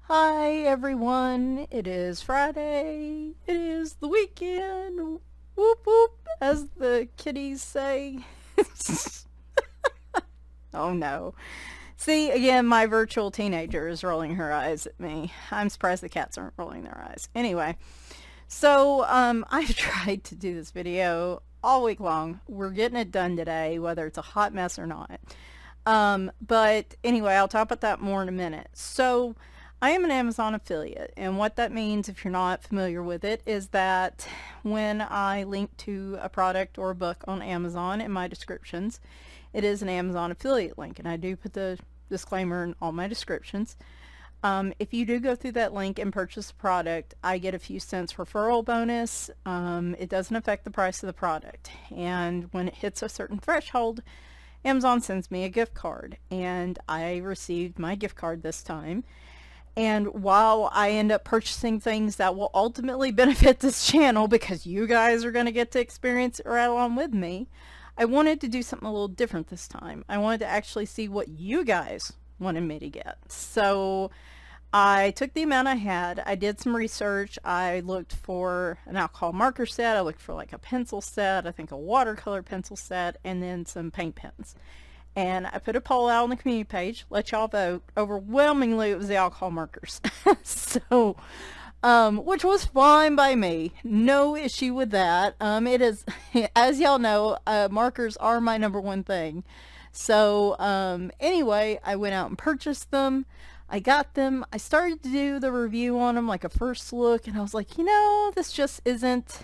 Hi everyone, it is Friday, it is the weekend, whoop whoop, as the kitties say. Oh no. See, again, my virtual teenager is rolling her eyes at me. I'm surprised the cats aren't rolling their eyes. Anyway, so I've tried to do this video all week long. We're getting it done today, whether it's a hot mess or not. But anyway, I'll talk about that more in a minute. So I am an Amazon affiliate, and what that means, if you're not familiar with it, is that when I link to a product or a book on Amazon in my descriptions, it is an Amazon affiliate link, and I do put the disclaimer in all my descriptions. If you do go through that link and purchase a product, I get a few cents referral bonus. It doesn't affect the price of the product, and when it hits a certain threshold, Amazon sends me a gift card, and I received my gift card this time. And while I end up purchasing things that will ultimately benefit this channel, because you guys are going to get to experience it right along with me, I wanted to do something a little different this time. I wanted to actually see what you guys wanted me to get. So I took the amount I had, I did some research, I looked for an alcohol marker set, I looked for like a pencil set, I think a watercolor pencil set, and then some paint pens. And I put a poll out on the community page, let y'all vote. Overwhelmingly, it was the alcohol markers. So, which was fine by me. No issue with that. It is, as y'all know, markers are my number one thing. So, anyway, I went out and purchased them. I got them. I started to do the review on them, like a first look, and I was like, you know, this just isn't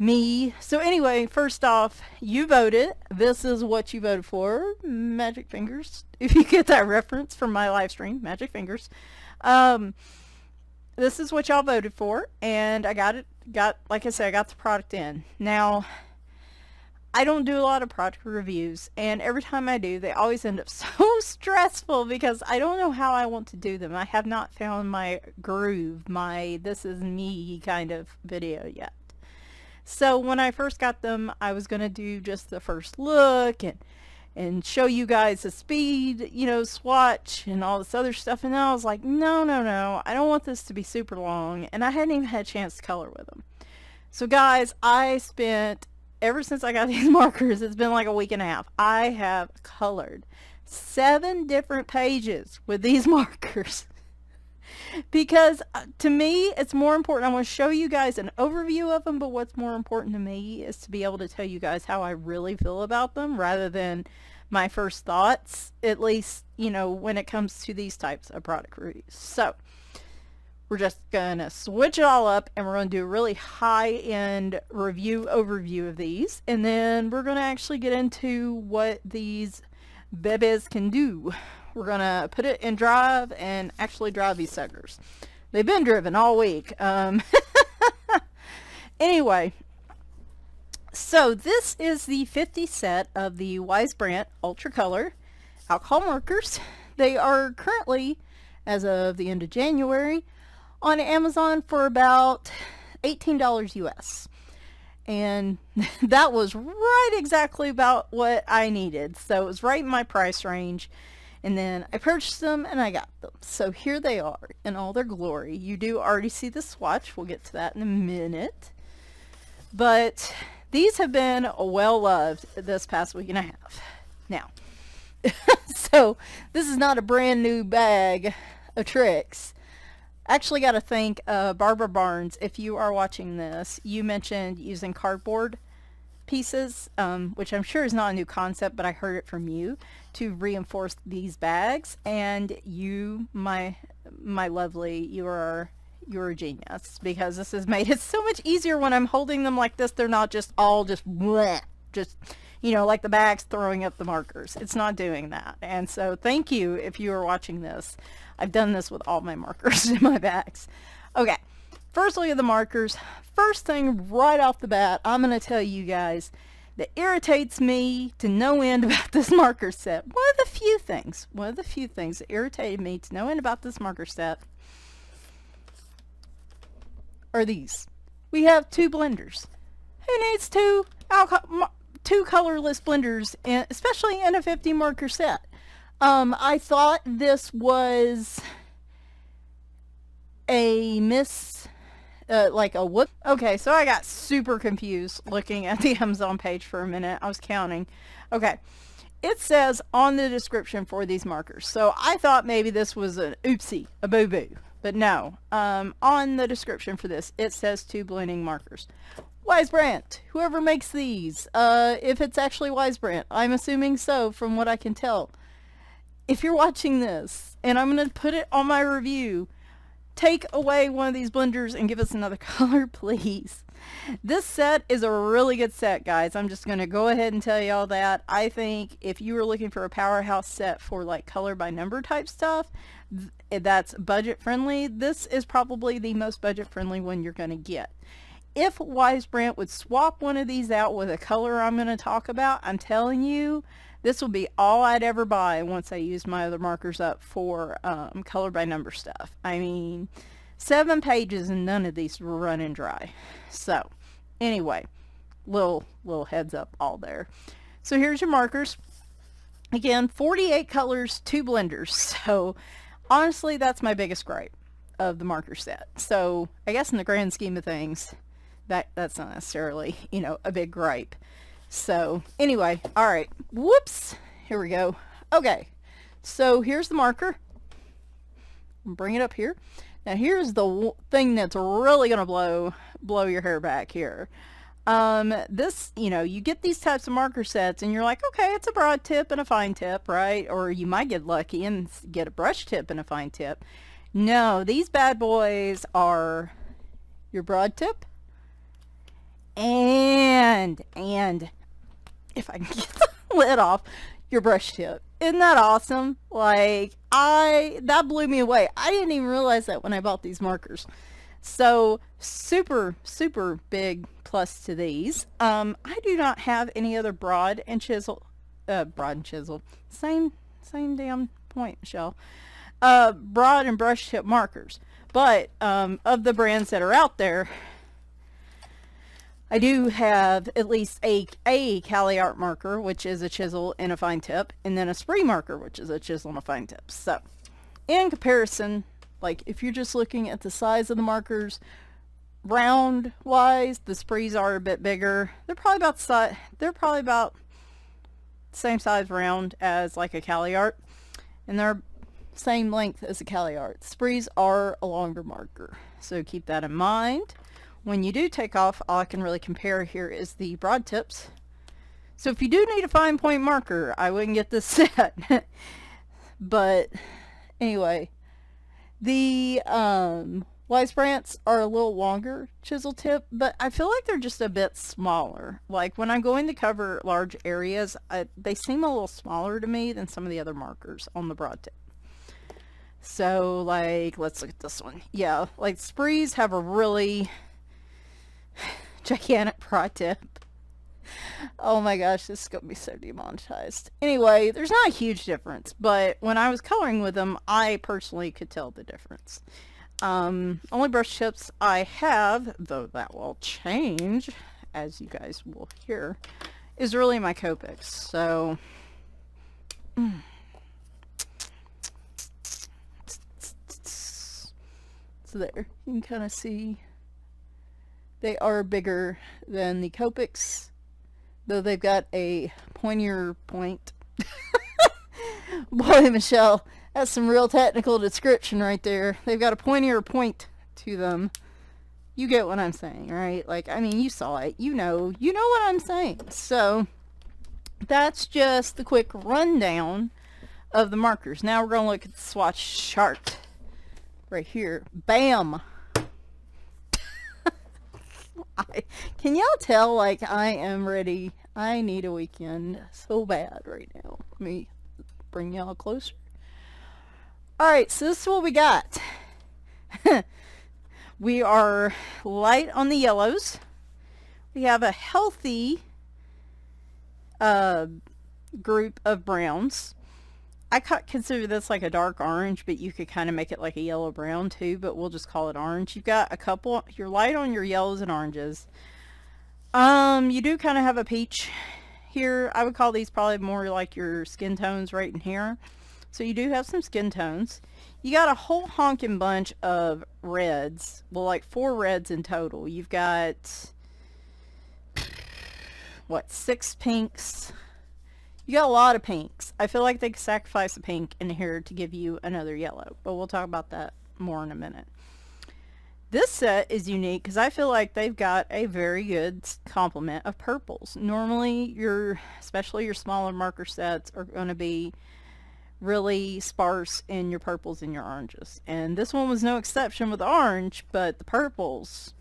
me. So anyway, first off, you voted. This is what you voted for. Magic fingers. If you get that reference from my live stream, magic fingers. This is what y'all voted for, and I got it. Like I said, I got the product in. Now, I don't do a lot of product reviews, and every time I do, they always end up so stressful because I don't know how I want to do them. I have not found my groove, my this is me kind of video yet. So when I first got them, I was going to do just the first look and show you guys the speed, you know, swatch and all this other stuff. And then I was like, no, I don't want this to be super long. And I hadn't even had a chance to color with them. So guys, I spent, ever since I got these markers, it's been like a week and a half. I have colored 7 different pages with these markers. Because to me, it's more important. I want to show you guys an overview of them, but what's more important to me is to be able to tell you guys how I really feel about them rather than my first thoughts, at least, you know, when it comes to these types of product reviews. So we're just going to switch it all up, and we're going to do a really high-end overview of these, and then we're going to actually get into what these bebes can do. We're going to put it in drive and actually drive these suckers. They've been driven all week. Anyway, so this is the 50 set of the Weisbrandt Ultra Color alcohol markers. They are currently, as of the end of January, on Amazon for about $18 US. And that was right exactly about what I needed. So it was right in my price range. And then I purchased them and I got them. So here they are in all their glory. You do already see the swatch. We'll get to that in a minute. But these have been well loved this past week and a half. Now, so this is not a brand new bag of tricks. Actually got to thank Barbara Barnes. If you are watching this, you mentioned using cardboard pieces, which I'm sure is not a new concept, but I heard it from you, to reinforce these bags. And you, my lovely, you're a genius, because this has made it so much easier when I'm holding them like this. They're not just all just bleh, just, you know, like the bag's throwing up the markers. It's not doing that. And so thank you if you are watching this. I've done this with all my markers in my bags. Okay, first look at the markers. First thing right off the bat, I'm going to tell you guys that irritates me to no end about this marker set. One of the few things that irritated me to no end about this marker set are these. We have 2 blenders. Who needs two colorless blenders, especially in a 50 marker set? I thought this was a like a whoop. Okay, so I got super confused looking at the Amazon page for a minute. I was counting. Okay, it says on the description for these markers. So I thought maybe this was an oopsie, a boo-boo. But no, on the description for this, it says 2 blending markers. Weisbrandt, whoever makes these, if it's actually Weisbrandt, I'm assuming so from what I can tell. If you're watching this, and I'm going to put it on my review, take away one of these blenders and give us another color, please. This set is a really good set, guys. I'm just going to go ahead and tell y'all that. I think if you were looking for a powerhouse set for like color by number type stuff, that's budget friendly. This is probably the most budget friendly one you're going to get. If Weisbrandt would swap one of these out with a color I'm going to talk about, I'm telling you, this will be all I'd ever buy once I use my other markers up for color by number stuff. I mean, 7 pages and none of these were running dry. So, anyway, little heads up all there. So here's your markers. Again, 48 colors, 2 blenders. So, honestly, that's my biggest gripe of the marker set. So, I guess in the grand scheme of things, that's not necessarily, you know, a big gripe. So anyway, all right, whoops, here we go. Okay, so here's the marker. Bring it up here. Now here's the thing that's really gonna blow your hair back here. This, you know, you get these types of marker sets and you're like, okay, it's a broad tip and a fine tip, right? Or you might get lucky and get a brush tip and a fine tip. No, these bad boys are your broad tip and if I can get the lid off, your brush tip. Isn't that awesome? Like, that blew me away. I didn't even realize that when I bought these markers. So, super big plus to these. I do not have any other broad and chisel, same damn point, Michelle. Broad and brush tip markers. But, of the brands that are out there, I do have at least a Cali Art marker, which is a chisel and a fine tip, and then a spree marker, which is a chisel and a fine tip. So, in comparison, like if you're just looking at the size of the markers, round wise, the sprees are a bit bigger. They're probably about the same size round as like a Cali Art, and they're same length as a Cali Art. Sprees are a longer marker, so keep that in mind. When you do take off, all I can really compare here is the broad tips. So if you do need a fine point marker, I wouldn't get this set. But anyway, the Weisbrandts are a little longer chisel tip, but I feel like they're just a bit smaller. Like when I'm going to cover large areas, they seem a little smaller to me than some of the other markers on the broad tip. So like, let's look at this one. Yeah, like sprees have a really gigantic broad tip. Oh my gosh, this is gonna be so demonetized. Anyway, there's not a huge difference, but when I was coloring with them, I personally could tell the difference. Only brush tips I have, though that will change, as you guys will hear, is really my Copics. So, so there, you can kind of see they are bigger than the Copics, though they've got a pointier point. Boy, Michelle, that's some real technical description right there. They've got a pointier point to them. You get what I'm saying, right? Like, I mean, you saw it. You know what I'm saying. So, that's just the quick rundown of the markers. Now we're going to look at the swatch chart right here. Bam! Can y'all tell, like, I am ready? I need a weekend so bad right now. Let me bring y'all closer. Alright, so this is what we got. We are light on the yellows. We have a healthy group of browns. I consider this like a dark orange, but you could kind of make it like a yellow brown too, but we'll just call it orange. You've got a couple, you're light on your yellows and oranges. You do kind of have a peach here. I would call these probably more like your skin tones right in here. So you do have some skin tones. You got a whole honking bunch of reds. Well, like 4 reds in total. You've got, what, 6 pinks? You got a lot of pinks. I feel like they could sacrifice a pink in here to give you another yellow, but we'll talk about that more in a minute. This set is unique because I feel like they've got a very good complement of purples. Normally, especially your smaller marker sets are going to be really sparse in your purples and your oranges. And this one was no exception with the orange, but the purples,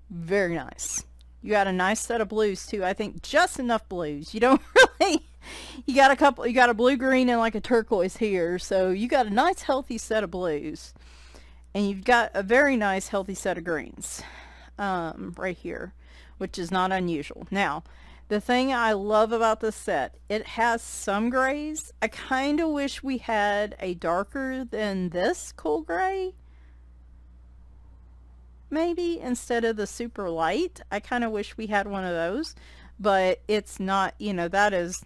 very nice. You got a nice set of blues too. I think just enough blues. You don't really, you got a blue, green, and like a turquoise here. So you got a nice healthy set of blues. And you've got a very nice healthy set of greens right here, which is not unusual. Now, the thing I love about this set, it has some grays. I kind of wish we had a darker than this cool gray. Maybe instead of the super light. I kind of wish we had one of those. But it's not, you know, that is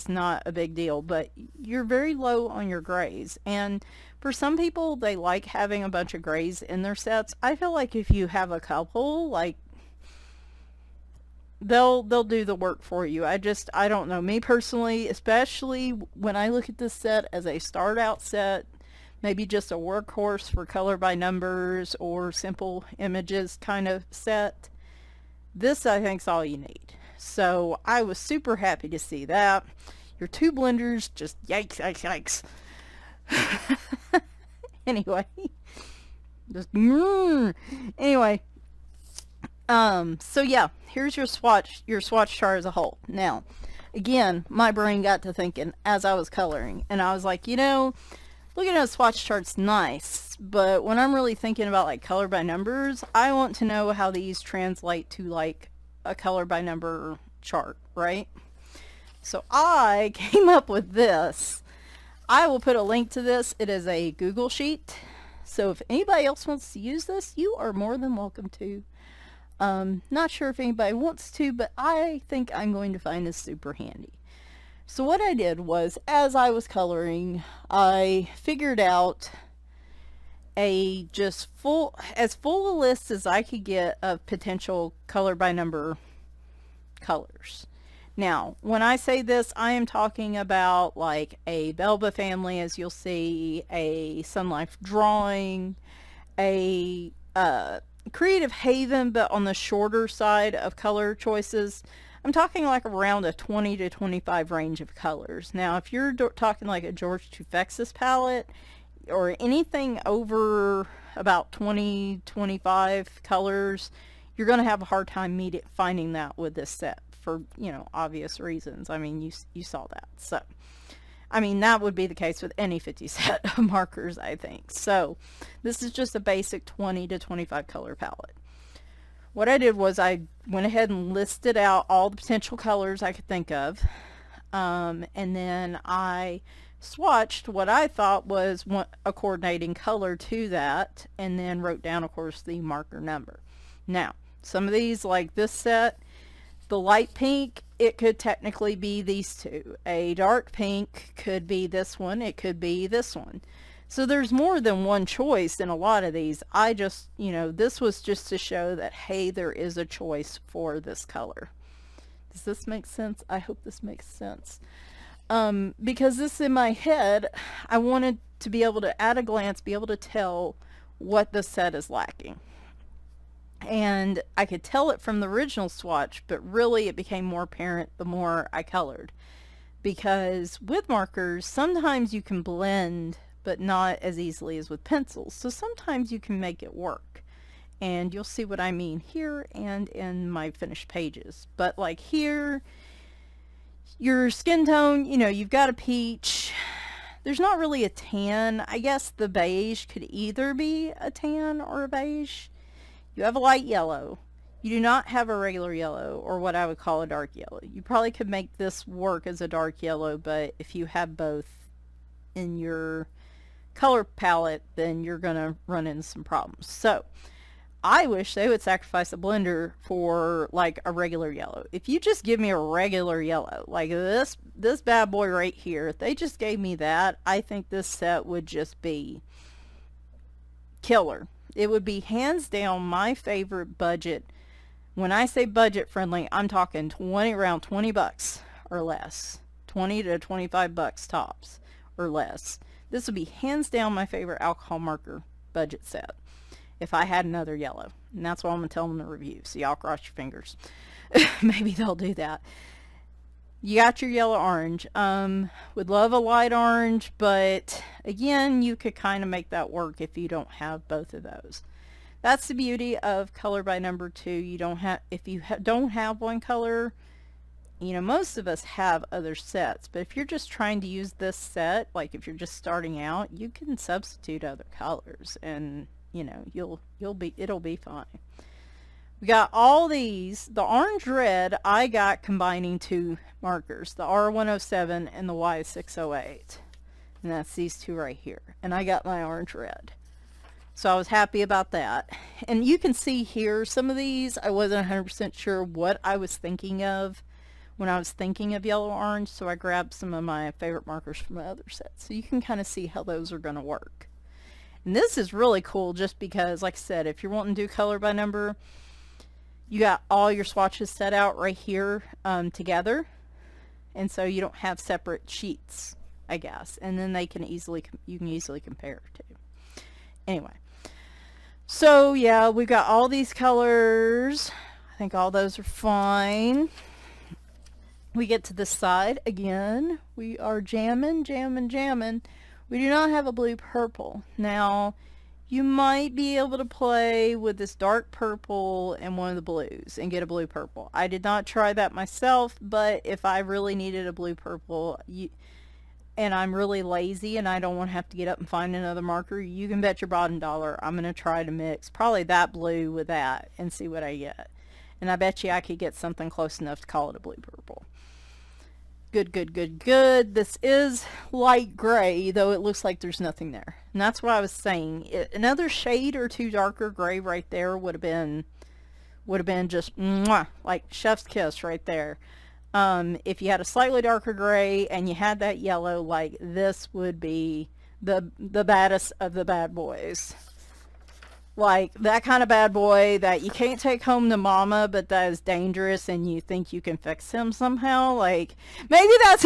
not a big deal. But you're very low on your grays. And for some people, they like having a bunch of grays in their sets. I feel like if you have a couple, like, they'll do the work for you. I don't know. Me personally, especially when I look at this set as a start out set, maybe just a workhorse for color by numbers or simple images kind of set, this I think is all you need. So I was super happy to see that. Your 2 blenders, just yikes, yikes, yikes. Anyway, just anyway. So yeah, here's your swatch chart as a whole. Now, again, my brain got to thinking as I was coloring, and I was like, you know, looking at a swatch chart's nice, but when I'm really thinking about like color by numbers, I want to know how these translate to like a color by number chart, right? So I came up with this. I will put a link to this. It is a Google sheet. So if anybody else wants to use this, you are more than welcome to. Not sure if anybody wants to, but I think I'm going to find this super handy. So what I did was, as I was coloring, I figured out as full a list as I could get of potential color by number colors. Now, when I say this, I am talking about like a Belba family, as you'll see, a Sun Life drawing, a Creative Haven, but on the shorter side of color choices. I'm talking like around a 20 to 25 range of colors. Now, if you're talking like a George Tufexis palette or anything over about 20, 25 colors, you're going to have a hard time finding that with this set for, you know, obvious reasons. I mean, you saw that. So, I mean, that would be the case with any 50 set of markers, I think. So, this is just a basic 20 to 25 color palette. What I did was I went ahead and listed out all the potential colors I could think of. And then I swatched what I thought was a coordinating color to that, and then wrote down, of course, the marker number. Now, some of these, like this set, the light pink, it could technically be these two. A dark pink could be this one. It could be this one. So there's more than one choice in a lot of these. I just, you know, this was just to show that, hey, there is a choice for this color. Does this make sense? I hope this makes sense. Because this in my head, I wanted to be able to, at a glance, be able to tell what the set is lacking. And I could tell it from the original swatch, but really it became more apparent the more I colored. Because with markers, sometimes you can blend, but not as easily as with pencils. So sometimes you can make it work. And you'll see what I mean here and in my finished pages. But like here, your skin tone, you know, you've got a peach. There's not really a tan. I guess the beige could either be a tan or a beige. You have a light yellow. You do not have a regular yellow, or what I would call a dark yellow. You probably could make this work as a dark yellow, but if you have both in your color palette, then you're going to run into some problems. So I wish they would sacrifice a blender for like a regular yellow. If you just give me a regular yellow, like this bad boy right here, if they just gave me that, I think this set would just be killer. It would be hands down my favorite budget. When I say budget friendly, I'm talking around 20 bucks or less. 20 to 25 bucks tops or less. This would be hands down my favorite alcohol marker budget set if I had another yellow. And that's what I'm going to tell them in the review. So y'all cross your fingers. Maybe they'll do that. You got your yellow orange. Would love a light orange, but again, you could kind of make that work if you don't have both of those. That's the beauty of color by number 2. You don't have, if you don't have one color, you know, most of us have other sets, but if you're just trying to use this set, like if you're just starting out, you can substitute other colors and, you know, it'll be fine. We got all these. The orange red I got combining 2 markers, the R107 and the Y608. And that's these 2 right here. And I got my orange red. So I was happy about that. And you can see here, some of these I wasn't 100% sure what I was thinking of when I was thinking of yellow orange, so I grabbed some of my favorite markers from my other sets. So you can kind of see how those are going to work. And this is really cool just because, like I said, if you're wanting to do color by number, you got all your swatches set out right here together. And so you don't have separate sheets, I guess. And then you can easily compare too. Anyway, so yeah, we've got all these colors. I think all those are fine. We get to this side again. We are jamming. We do not have a blue purple. Now, you might be able to play with this dark purple and one of the blues and get a blue purple. I did not try that myself, but if I really needed a blue purple, and I'm really lazy and I don't want to have to get up and find another marker, you can bet your bottom dollar I'm going to try to mix probably that blue with that and see what I get. And I bet you I could get something close enough to call it a blue purple. Good. This is light gray, though it looks like there's nothing there. And that's what I was saying. Another shade or 2 darker gray right there would have been just mwah, like chef's kiss right there. If you had a slightly darker gray and you had that yellow, like this would be the baddest of the bad boys. Like that kind of bad boy that you can't take home to mama, but that is dangerous and you think you can fix him somehow. Like maybe that's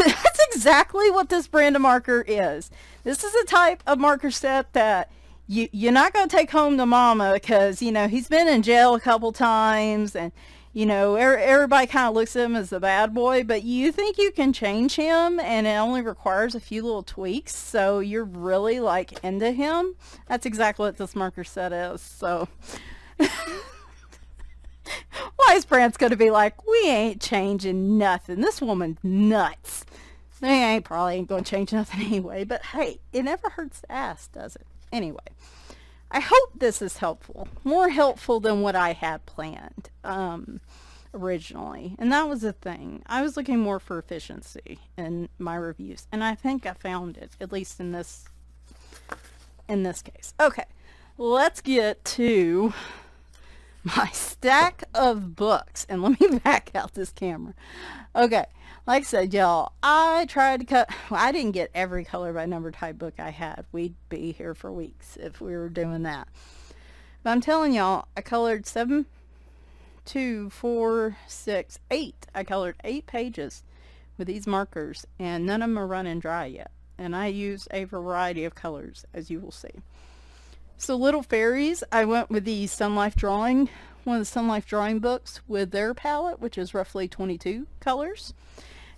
exactly what this brand of marker is. This is a type of marker set that you're not going to take home to mama because, you know, he's been in jail a couple times and, you know, everybody kind of looks at him as the bad boy, but you think you can change him and it only requires a few little tweaks, so you're really like into him. That's exactly what this marker set is. So Weisbrandt's going to be like, we ain't changing nothing. This woman's nuts. They probably ain't going to change nothing anyway, but hey, it never hurts to ask, does it? Anyway, I hope this is helpful. More helpful than what I had planned originally. And that was the thing. I was looking more for efficiency in my reviews. And I think I found it, at least in this case. Okay, let's get to my stack of books. And let me back out this camera. Okay, like I said, y'all, I tried to cut, well, I didn't get every color by number type book I had. We'd be here for weeks if we were doing that. But I'm telling y'all, I colored 7, 2, 4, 6, 8. I colored 8 pages with these markers, and none of them are running dry yet. And I used a variety of colors, as you will see. So Little Fairies, I went with the Sun Life Drawing, one of the Sun Life Drawing books with their palette, which is roughly 22 colors.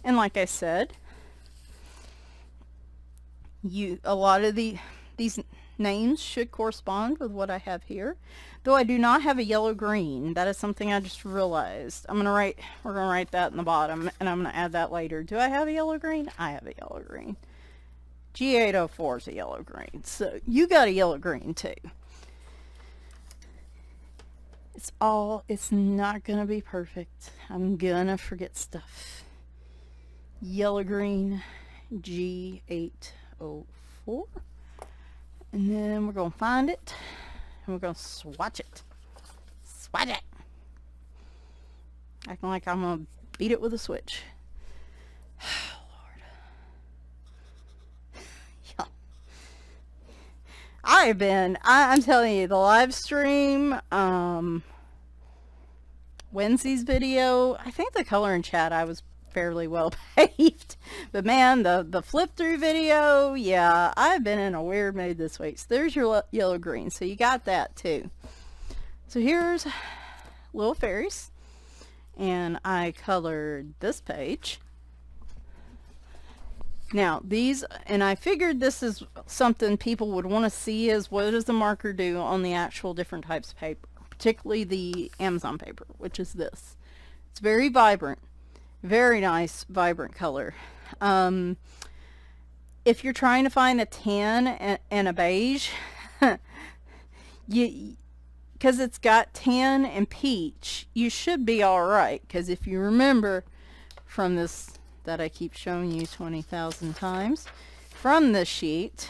And like I said, a lot of these names should correspond with what I have here. Though I do not have a yellow green. That is something I just realized. we're gonna write that in the bottom, and I'm gonna add that later. Do I have a yellow green? I have a yellow green. G804 is a yellow green. So you got a yellow green too. It's not gonna be perfect. I'm gonna forget stuff. Yellow green, G804. And then we're gonna find it and we're gonna swatch it. Swatch it. Acting like I'm gonna beat it with a switch. Lord. Yeah. I'm telling you, the live stream, Wednesday's video, I think the color and chat I was fairly well paved, but man, the flip through video, yeah, I've been in a weird mood this week. So there's your yellow green, so you got that too. So here's little fairies, and I colored this page. Now these, and I figured this is something people would want to see, is what does the marker do on the actual different types of paper, particularly the Amazon paper, which is this. It's very vibrant, very nice vibrant color. If you're trying to find a tan and a beige, because it's got tan and peach, you should be all right. Because if you remember from this that I keep showing you 20,000 times, from this sheet,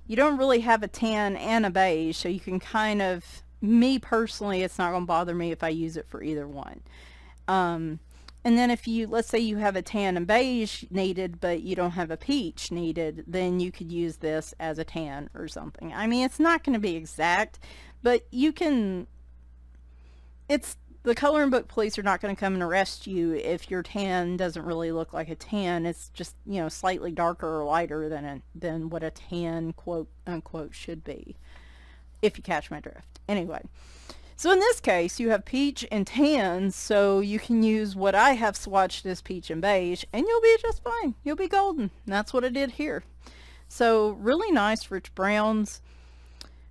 you don't really have a tan and a beige, so you can kind of, me personally, it's not going to bother me if I use it for either one. And then if you, let's say you have a tan and beige needed, but you don't have a peach needed, then you could use this as a tan or something. I mean, it's not going to be exact, but you can, it's, the coloring book police are not going to come and arrest you if your tan doesn't really look like a tan. It's just, you know, slightly darker or lighter than what a tan, quote unquote, should be, if you catch my drift. Anyway, so in this case, you have peach and tan, so you can use what I have swatched as peach and beige, and you'll be just fine. You'll be golden. And that's what I did here. So really nice rich browns,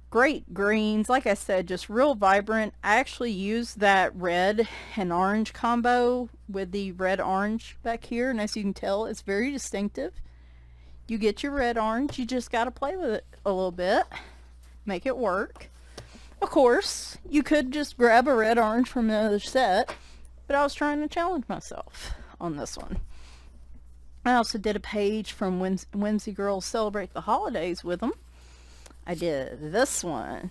great greens, like I said, just real vibrant. I actually used that red and orange combo with the red orange back here, and as you can tell, it's very distinctive. You get your red orange, you just got to play with it a little bit, make it work. Of course, you could just grab a red orange from another set, but I was trying to challenge myself on this one. I also did a page from Whimsy Girls Celebrate the Holidays with them. I did this one.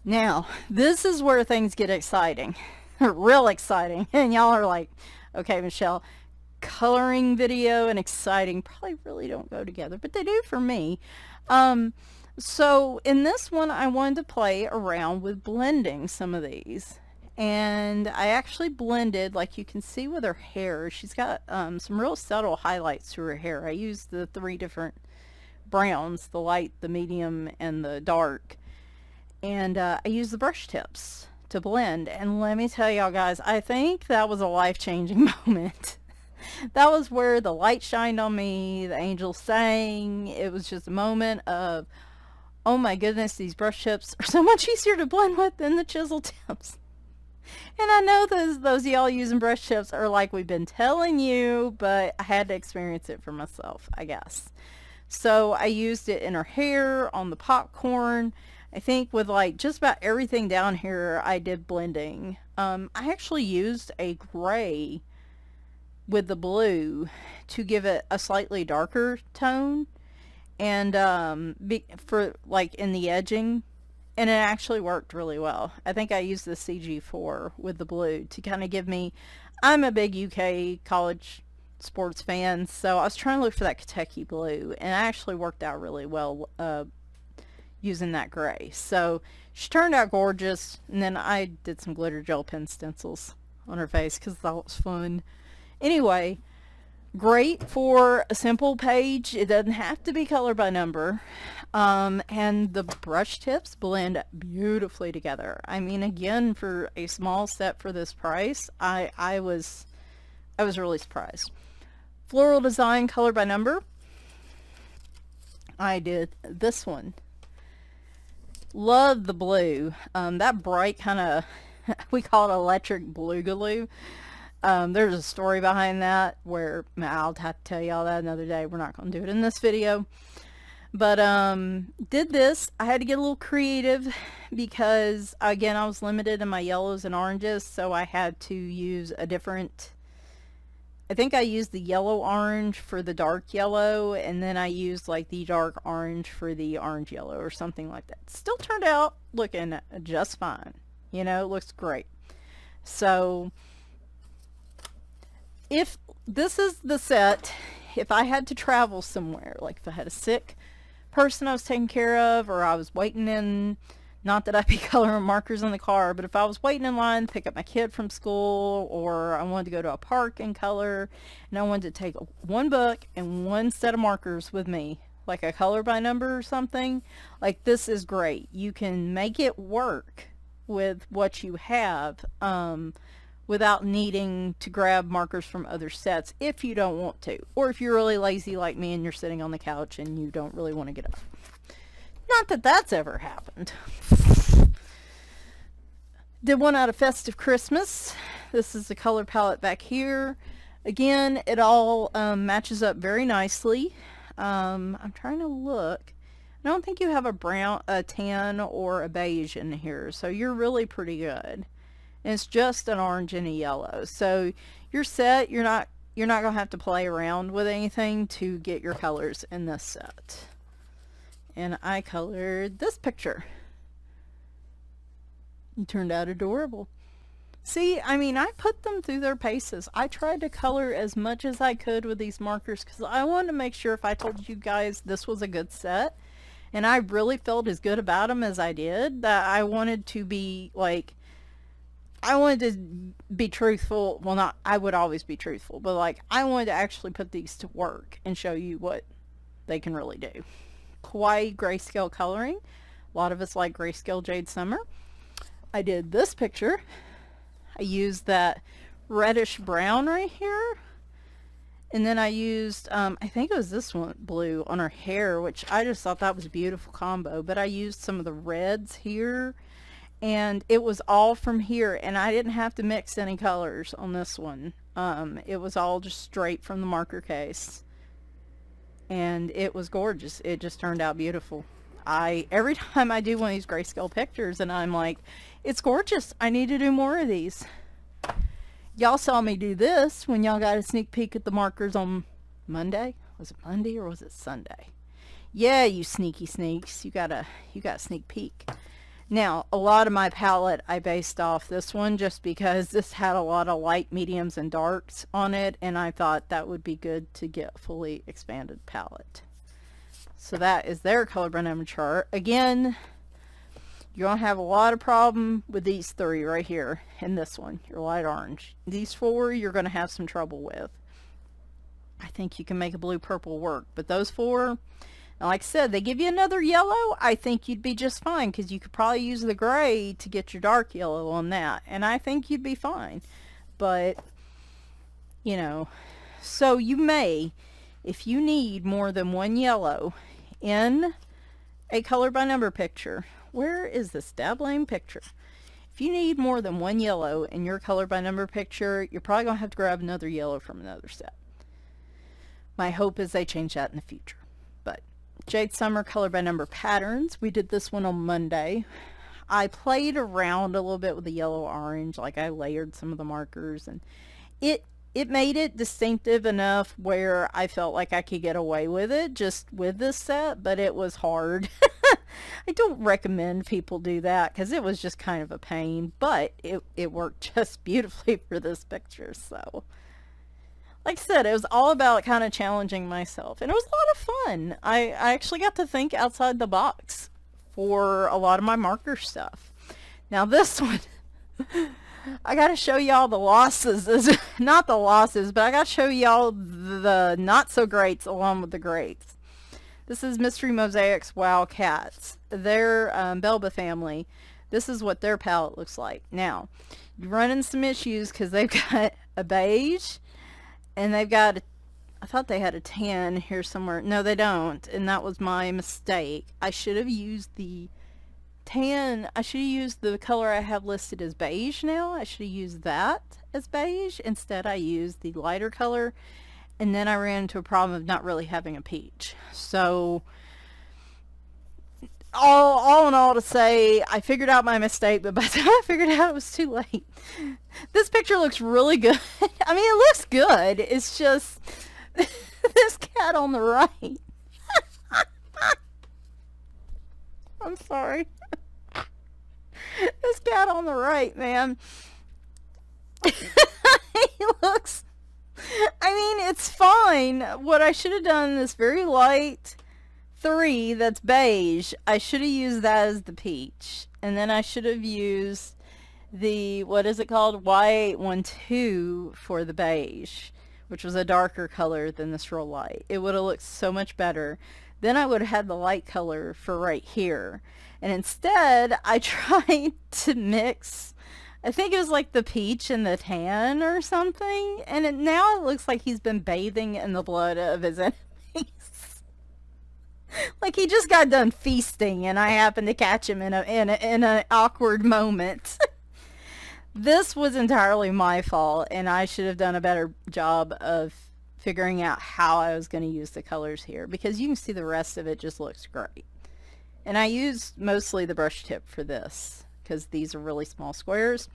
Now, this is where things get exciting. Real exciting. And y'all are like, okay, Michelle, coloring video and exciting probably really don't go together, but they do for me. So in this one, I wanted to play around with blending some of these. And I actually blended, like you can see with her hair, she's got some real subtle highlights to her hair. I used the 3 different browns, the light, the medium, and the dark. And I used the brush tips to blend. And let me tell y'all guys, I think that was a life-changing moment. That was where the light shined on me, the angels sang. It was just a moment of, oh my goodness, these brush tips are so much easier to blend with than the chisel tips. And I know those of y'all using brush tips are like, we've been telling you, but I had to experience it for myself, I guess. So I used it in her hair, on the popcorn. I think with like just about everything down here, I did blending. I actually used a gray with the blue to give it a slightly darker tone, and for like in the edging, and it actually worked really well. I think I used the CG4 with the blue to kind of give me, I'm a big UK college sports fan, so I was trying to look for that Kentucky blue, and it actually worked out really well using that gray. So she turned out gorgeous, and then I did some glitter gel pen stencils on her face because I thought it was fun. Anyway, great for a simple page. It doesn't have to be color by number. And the brush tips blend beautifully together. I mean, again, for a small set for this price, I was really surprised. Floral design, color by number. I did this one. Love the blue. That bright kind of, we call it electric bluegaloo. There's a story behind that where I'll have to tell y'all that another day. We're not going to do it in this video. But did this. I had to get a little creative because, again, I was limited in my yellows and oranges, so I had to use a different, I think I used the yellow orange for the dark yellow, and then I used like the dark orange for the orange yellow or something like that. Still turned out looking just fine. You know, it looks great. So if this is the set, if I had to travel somewhere, like if I had a sick person I was taking care of, or I was waiting in, not that I'd be coloring markers in the car, but if I was waiting in line to pick up my kid from school, or I wanted to go to a park and color, and I wanted to take one book and one set of markers with me, like a color by number or something, like this is great. You can make it work with what you have, without needing to grab markers from other sets if you don't want to. Or if you're really lazy like me and you're sitting on the couch and you don't really want to get up. Not that that's ever happened. Did one out of Festive Christmas. This is the color palette back here. Again, it all matches up very nicely. I'm trying to look. I don't think you have a brown, a tan, or a beige in here, so you're really pretty good. And it's just an orange and a yellow. So you're set. You're not gonna have to play around with anything to get your colors in this set. And I colored this picture. It turned out adorable. See, I mean, I put them through their paces. I tried to color as much as I could with these markers because I wanted to make sure if I told you guys this was a good set, and I really felt as good about them as I did, that I wanted to be like, I wanted to be truthful. Well, not, I would always be truthful, but like I wanted to actually put these to work and show you what they can really do. Kawaii grayscale coloring. A lot of us like grayscale Jade Summer. I did this picture. I used that reddish brown right here. And then I used, I think it was this one, blue, on her hair, which I just thought that was a beautiful combo. But I used some of the reds here. And it was all from here, and I didn't have to mix any colors on this one. It was all just straight from the marker case. And it was gorgeous. It just turned out beautiful. Every time I do one of these grayscale pictures, and I'm like, it's gorgeous. I need to do more of these. Y'all saw me do this when y'all got a sneak peek at the markers on Monday. Was it Monday or was it Sunday? Yeah, you sneaky sneaks. You got a sneak peek. Now, a lot of my palette I based off this one just because this had a lot of light, mediums, and darks on it, and I thought that would be good to get a fully expanded palette. So that is their color by number chart. Again, you're going to have a lot of problem with these three right here and this one, your light orange. These four you're going to have some trouble with. I think you can make a blue purple work, but those four, like I said, they give you another yellow. I think you'd be just fine because you could probably use the gray to get your dark yellow on that. And I think you'd be fine. But, you know, so you may, if you need more than one yellow in a color by number picture, where is this dabbling picture? If you need more than one yellow in your color by number picture, you're probably going to have to grab another yellow from another set. My hope is they change that in the future. But Jade Summer color by number patterns. We did this one on Monday. I played around a little bit with the yellow orange, like I layered some of the markers, and it made it distinctive enough where I felt like I could get away with it just with this set, but it was hard. I don't recommend people do that because it was just kind of a pain, but it worked just beautifully for this picture. So like I said, it was all about kind of challenging myself, and it was a lot of fun. I actually got to think outside the box for a lot of my marker stuff. Now this one, I got to show y'all the losses. Not the losses, but I got to show y'all the not so greats along with the greats. This is Mystery Mosaics Wildcats. Their Belba family. This is what their palette looks like. Now, you're running some issues because they've got a beige, and they've got, I thought they had a tan here somewhere. No, they don't, and that was my mistake. I should have used the tan. I should have used the color I have listed as beige now. I should have used that as beige. Instead, I used the lighter color, and then I ran into a problem of not really having a peach. So, all in all to say, I figured out my mistake, but by the time I figured it out, it was too late. This picture looks really good. I mean, it looks good. It's just this cat on the right. I'm sorry. This cat on the right, man. He looks, I mean, it's fine. What I should have done, this very light 3 that's beige, I should have used that as the peach. And then I should have used the, what is it called? Y812 for the beige, which was a darker color than this real light. It would have looked so much better. Then I would have had the light color for right here. And instead, I tried to mix, I think it was like the peach and the tan or something. And now it looks like he's been bathing in the blood of his enemies. Like he just got done feasting and I happened to catch him in an awkward moment. This was entirely my fault, and I should have done a better job of figuring out how I was going to use the colors here, because you can see the rest of it just looks great. And I used mostly the brush tip for this because these are really small squares.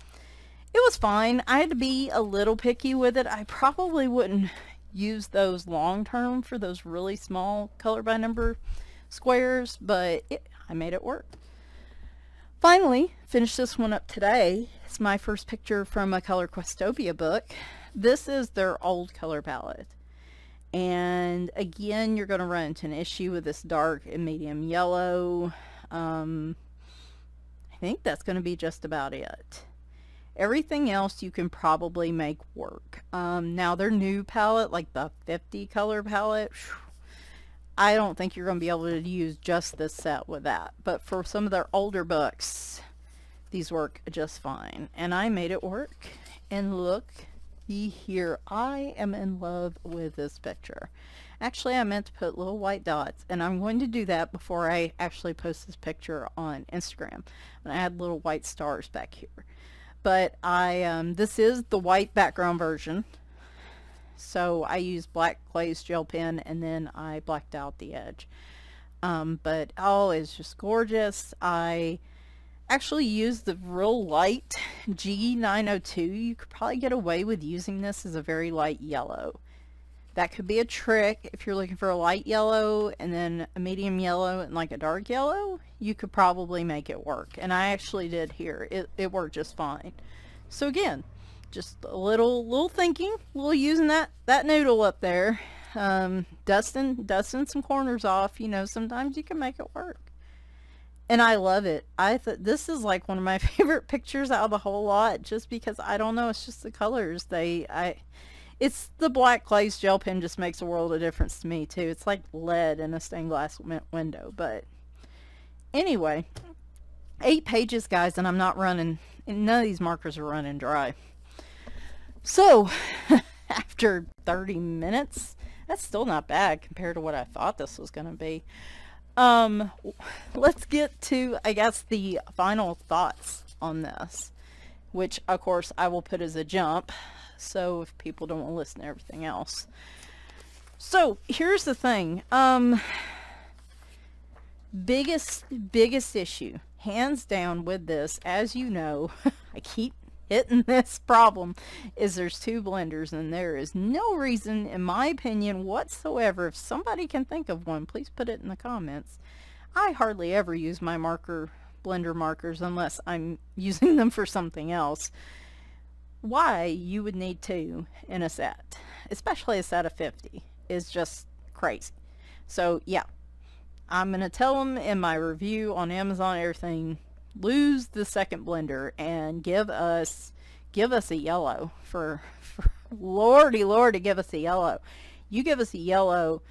It was fine. I had to be a little picky with it. I probably wouldn't use those long term for those really small color by number squares, but I made it work. Finally, finished this one up today. It's my first picture from a Color Questopia book. This is their old color palette. And again, you're going to run into an issue with this dark and medium yellow. I think that's going to be just about it. Everything else you can probably make work. Now their new palette, like the 50 color palette, I don't think you're going to be able to use just this set with that. But for some of their older books, these work just fine. And I made it work. And look here, I am in love with this picture. Actually, I meant to put little white dots, and I'm going to do that before I actually post this picture on Instagram. And I add little white stars back here. But this is the white background version. So I used black glazed gel pen and then I blacked out the edge. But oh, it's just gorgeous. I actually used the real light G902. You could probably get away with using this as a very light yellow. That could be a trick if you're looking for a light yellow and then a medium yellow and like a dark yellow. You could probably make it work, and I actually did here. It worked just fine. So again, just a little thinking, a little using that noodle up there, dusting some corners off. You know, sometimes you can make it work, and I love it. I thought this is like one of my favorite pictures out of the whole lot, just because I don't know, it's just the colors. It's the black glazed gel pen just makes a world of difference to me too. It's like lead in a stained glass window. But anyway, 8 pages, guys, and I'm not running, and none of these markers are running dry. So after 30 minutes, that's still not bad compared to what I thought this was going to be. Let's get to, I guess, the final thoughts on this, which of course I will put as a jump. So if people don't want to listen to everything else. So here's the thing. Biggest issue, hands down with this, as you know, I keep hitting this problem, is there's 2 blenders, and there is no reason, in my opinion, whatsoever. If somebody can think of one, please put it in the comments. I hardly ever use my blender markers unless I'm using them for something else. Why you would need 2 in a set, especially a set of 50, is just crazy. So yeah, I'm going to tell them in my review on Amazon, everything, lose the second blender and give us a yellow for lordy give us a yellow. You give us a yellow,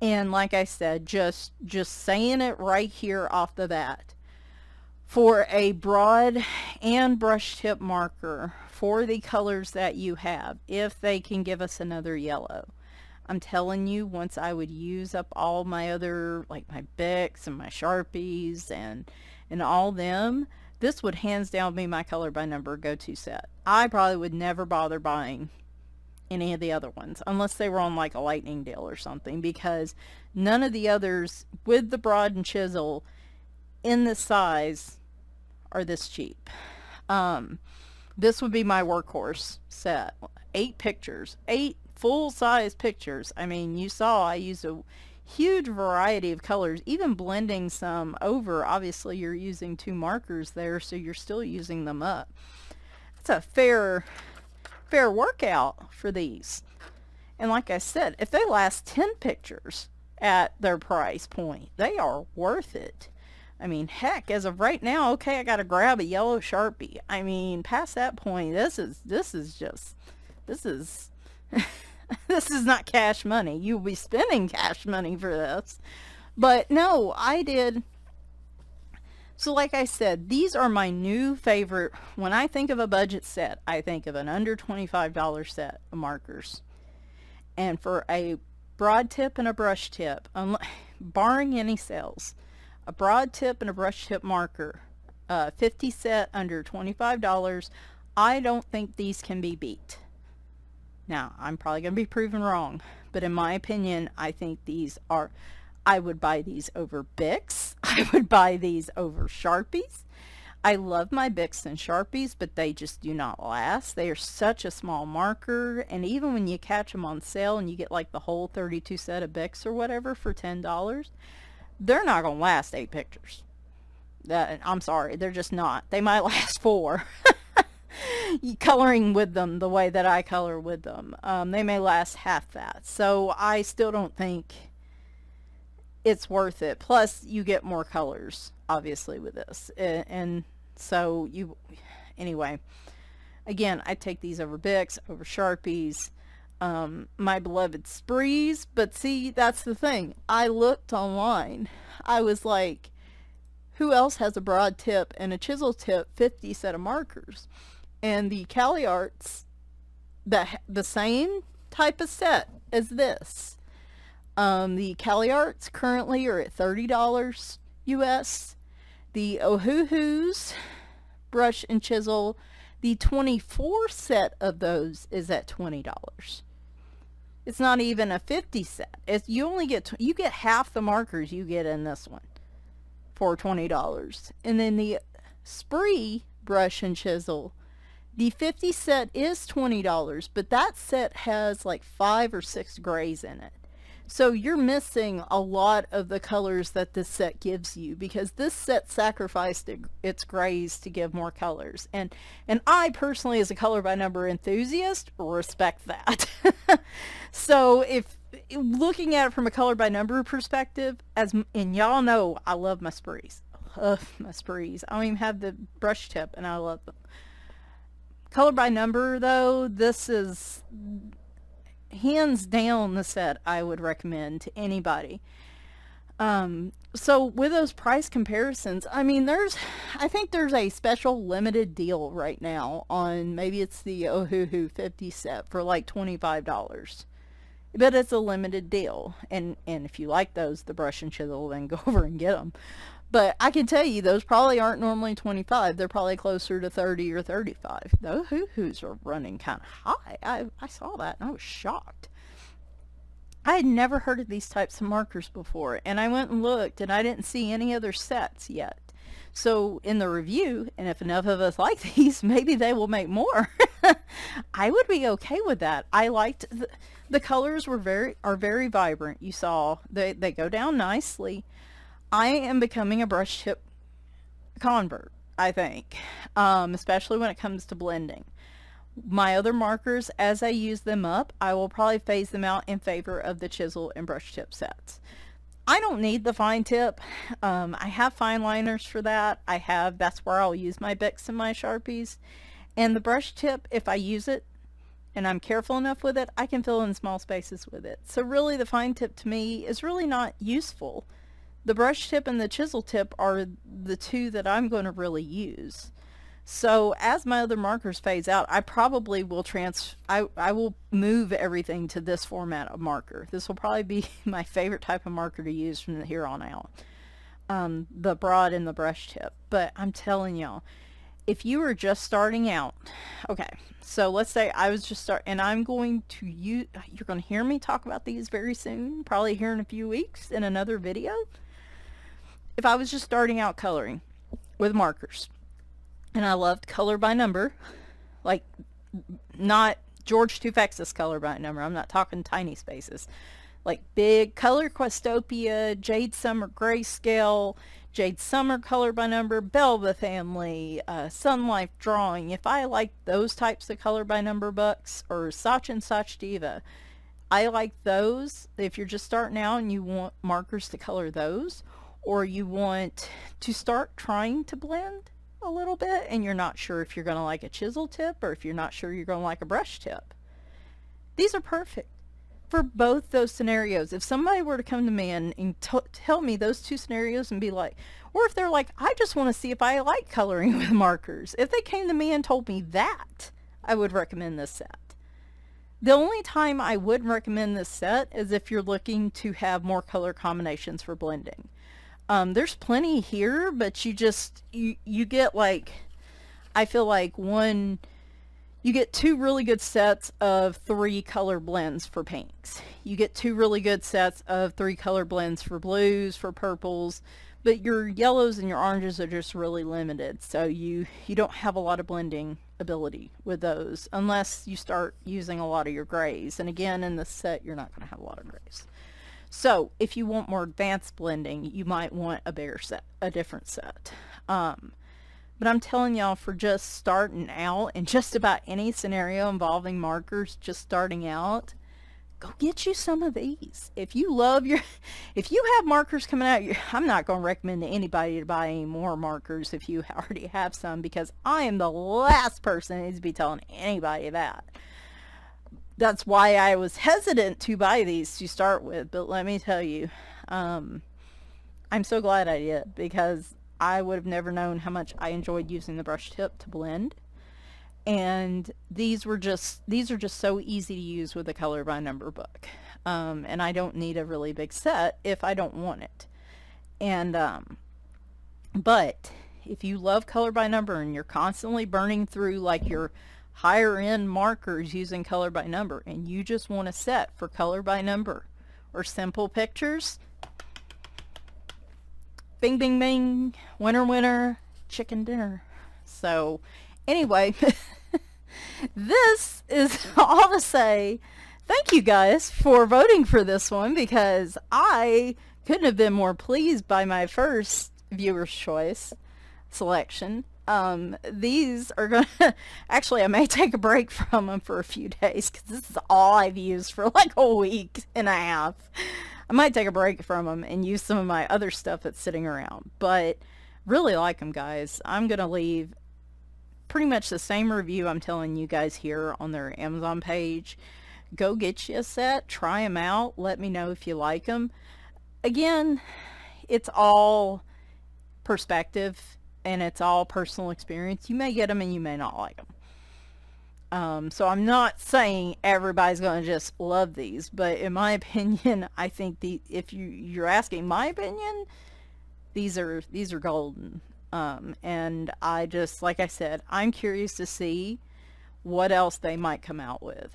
and like I said, just saying it right here off the bat, for a broad and brush tip marker for the colors that you have, if they can give us another yellow. I'm telling you, once I would use up all my other, like my Bics and my Sharpies and all them, this would hands down be my color by number go-to set. I probably would never bother buying any of the other ones unless they were on like a lightning deal or something, because none of the others with the broad and chisel in this size are this cheap. This would be my workhorse set. 8 pictures, 8 full-size pictures. I mean, you saw I used a huge variety of colors, even blending some over. Obviously you're using 2 markers there, so you're still using them up. It's a fair workout for these. And like I said, if they last 10 pictures at their price point, they are worth it. I mean, heck, as of right now, okay, I got to grab a yellow Sharpie. I mean, past that point, this is this is not cash money. You'll be spending cash money for this. But no, I did. So like I said, these are my new favorite. When I think of a budget set, I think of an under $25 set of markers. And for a broad tip and a brush tip, barring any sales, a broad tip and a brush tip marker, 50 set under $25, I don't think these can be beat. Now, I'm probably going to be proven wrong, but in my opinion, I think these are, I would buy these over Bics. I would buy these over Sharpies. I love my Bics and Sharpies, but they just do not last. They are such a small marker, and even when you catch them on sale and you get like the whole 32 set of Bics or whatever for $10, they're not going to last 8 pictures. I'm sorry, they're just not. They might last 4. Coloring with them the way that I color with them. They may last half that. So I still don't think it's worth it. Plus, you get more colors, obviously, with this. And so anyway, again, I take these over Bics, over Sharpies, my beloved Sprees. But see, that's the thing. I looked online. I was like, who else has a broad tip and a chisel tip 50 set of markers? And the Cali Arts, the same type of set as this. The Cali Arts currently are at $30 US. The Ohuhu's brush and chisel, the 24 set of those is at $20. It's not even a 50 set. You get half the markers you get in this one for $20. And then the Spree brush and chisel, the 50 set is $20, but that set has like 5 or 6 grays in it. So you're missing a lot of the colors that this set gives you, because this set sacrificed its grays to give more colors. And I personally, as a color by number enthusiast, respect that. So if looking at it from a color by number perspective, and y'all know I love my Sprees. I love my Sprees. I don't even have the brush tip, and I love them. Color by number, though, this is hands down the set I would recommend to anybody. So with those price comparisons, I mean, I think there's a special limited deal right now on, maybe it's the Ohuhu 50 set for like $25. But it's a limited deal. And if you like those, the brush and chisel, then go over and get them. But I can tell you, those probably aren't normally 25. They're probably closer to 30 or 35. The Ohuhus are running kind of high. I saw that and I was shocked. I had never heard of these types of markers before, and I went and looked, and I didn't see any other sets yet. So in the review, and if enough of us like these, maybe they will make more. I would be okay with that. I liked the colors are very vibrant. You saw they go down nicely. I am becoming a brush tip convert, I think, especially when it comes to blending. My other markers, as I use them up, I will probably phase them out in favor of the chisel and brush tip sets. I don't need the fine tip. I have fine liners for that. That's where I'll use my Bics and my Sharpies. And the brush tip, if I use it and I'm careful enough with it, I can fill in small spaces with it. So really the fine tip to me is really not useful. The brush tip and the chisel tip are the two that I'm going to really use. So as my other markers phase out, I probably will I will move everything to this format of marker. This will probably be my favorite type of marker to use from here on out. The broad and the brush tip. But I'm telling y'all, if you are just starting out, okay, so let's say I was just and I'm going to use, you're going to hear me talk about these very soon, probably here in a few weeks in another video. If I was just starting out coloring with markers, and I loved color by number, like not George Tufex's color by number, I'm not talking tiny spaces. like big Color Questopia, Jade Summer Grayscale, Jade Summer Color by Number, Belva Family, Sun Life Drawing. If I like those types of color by number books, or Swatch and Swatch Diva, I like those. If you're just starting out and you want markers to color those, or you want to start trying to blend a little bit and you're not sure if you're going to like a chisel tip or if you're not sure you're going to like a brush tip, these are perfect for both those scenarios. If somebody were to come to me and tell me those two scenarios and be like, or if they're like, I just want to see if I like coloring with markers, if they came to me and told me that, I would recommend this set. The only time I would recommend this set is if you're looking to have more color combinations for blending. There's plenty here, but you get like, I feel like you get two really good sets of 3 color blends for pinks. You get 2 really good sets of 3 color blends for blues, for purples, but your yellows and your oranges are just really limited. So you don't have a lot of blending ability with those unless you start using a lot of your grays. And again, in this set, you're not going to have a lot of grays. So if you want more advanced blending, you might want a bigger set, a different set. But I'm telling y'all, for just starting out in just about any scenario involving markers, just starting out, go get you some of these. If you have markers coming out, I'm not going to recommend to anybody to buy any more markers if you already have some, because I am the last person that needs to be telling anybody that. That's why I was hesitant to buy these to start with, but let me tell you, I'm so glad I did, because I would have never known how much I enjoyed using the brush tip to blend. And these are just so easy to use with a color by number book. And I don't need a really big set if I don't want it. And but if you love color by number and you're constantly burning through like your higher end markers using color by number, and you just want a set for color by number or simple pictures, bing bing bing, winner winner, chicken dinner. So anyway, this is all to say thank you guys for voting for this one, because I couldn't have been more pleased by my first viewer's choice selection. These are gonna actually, I may take a break from them for a few days, because this is all I've used for like a week and a half. I might take a break from them and use some of my other stuff that's sitting around, but really like them, guys. I'm gonna leave pretty much the same review I'm telling you guys here on their Amazon page. Go get you a set, try them out, let me know if you like them. Again, it's all perspective and it's all personal experience. You may get them and you may not like them. So I'm not saying everybody's going to just love these, but in my opinion, I think if you're asking my opinion, these are golden. And I just, like I said, I'm curious to see what else they might come out with.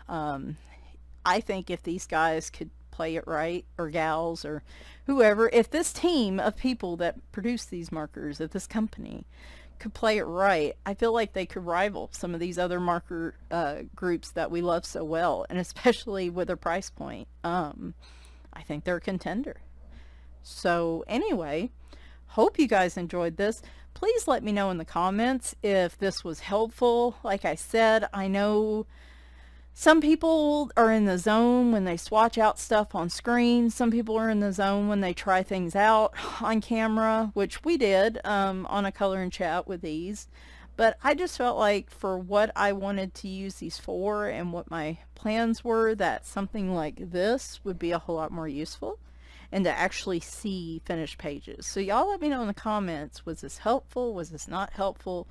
I think if these guys could play it right, or gals, or whoever, if this team of people that produce these markers at this company could play it right, I feel like they could rival some of these other marker groups that we love so well, and especially with their price point. I think they're a contender. So anyway, hope you guys enjoyed this. Please let me know in the comments if this was helpful. Like I said, I know some people are in the zone when they swatch out stuff on screen. Some people are in the zone when they try things out on camera, which we did on a color and chat with these. But I just felt like for what I wanted to use these for and what my plans were, that something like this would be a whole lot more useful, and to actually see finished pages. So y'all let me know in the comments, was this helpful? Was this not helpful?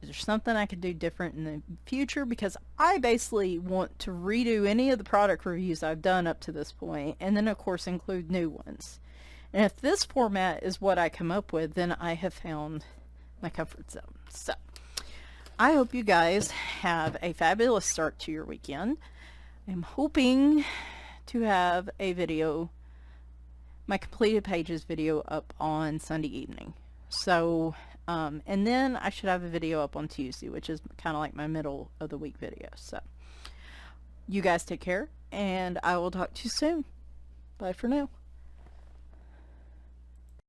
Is there something I could do different in the future? Because I basically want to redo any of the product reviews I've done up to this point, and then of course include new ones. And if this format is what I come up with, then I have found my comfort zone. So I hope you guys have a fabulous start to your weekend. I'm hoping to have a video, my completed pages video, up on Sunday evening. So and then I should have a video up on Tuesday, which is kind of like my middle of the week video. So you guys take care, and I will talk to you soon. Bye for now.